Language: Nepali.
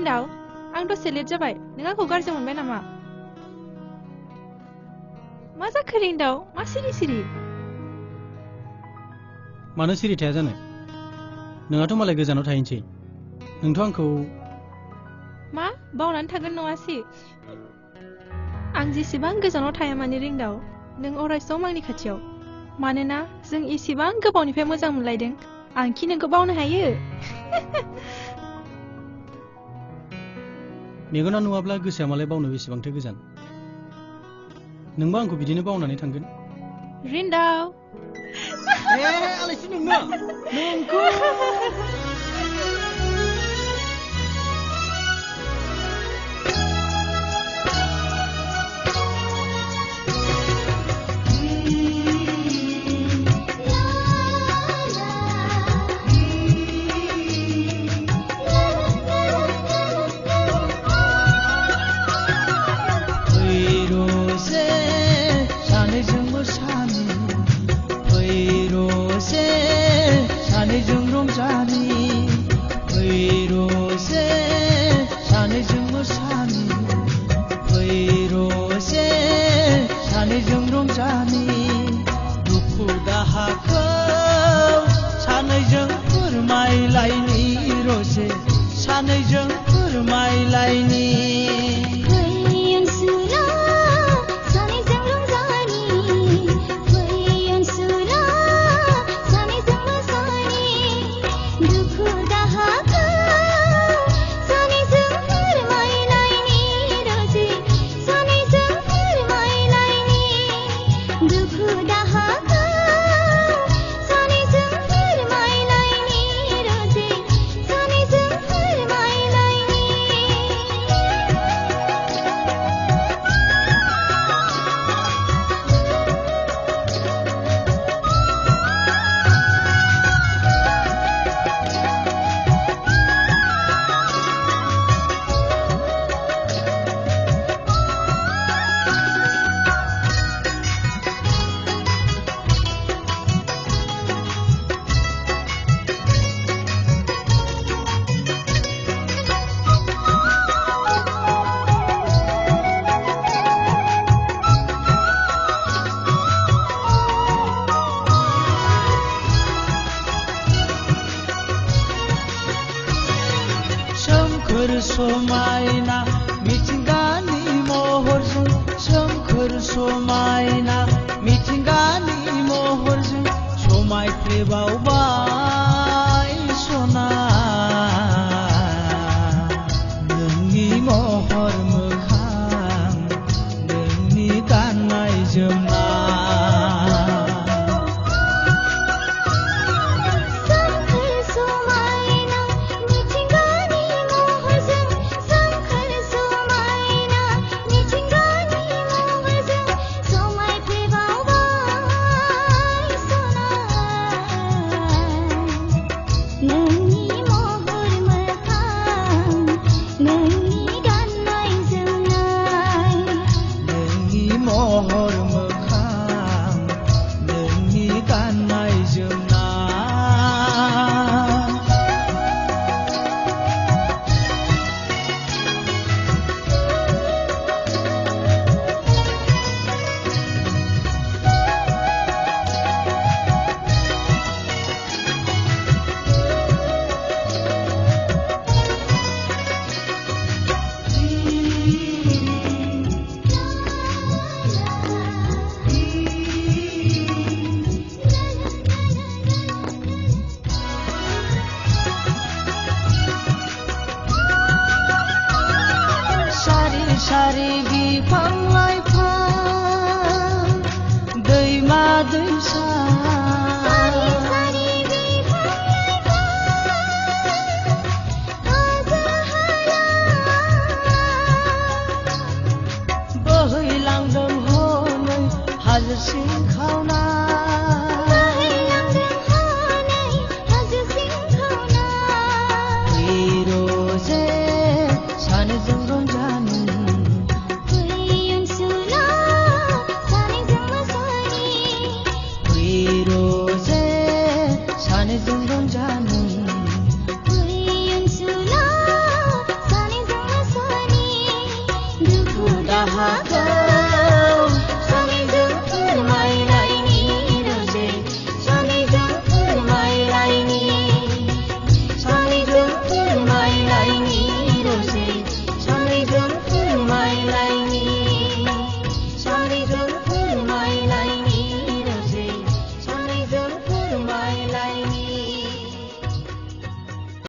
रिंदाव आं दसे लेट जाबाय नों आंखौ गाज्रि मोनबाय नामा मा जाखो रिंदाव मा सिरि सिरि मानो सिरि थाया जानो नोंहाथ' मालाय गोजानाव थाहैनोसै नोंथ' आंखौ मा बावनानै थागोन नङासै आं जेसेबां गोजानाव थाया मानो रिंदाव नों अराय सम आंनि खाथियाव मानोना जों एसेबां गोबावनिफ्राय मोजां मोनलायदों आंखि नोंखौ बावनो हायो मेगना नुवाब्ला गोसोआ मालाय बावनो बेसेबांथो गोजान नोंबो आंखौ बिदिनो बावनानै थांगोन रिंदाव आलायसि नोंखौ समायना मिथिंगानि महरजों सोमखोर समायना मिथिंगानि महरजों समायफ्लेबावबाय सना नोंनि महर मोखां नोंनि गाननाय जोमनाय सारि बिफां लाइफां दैमा दैसा बोहैलांदों हनै हाजो सिंखावना Sani थाखा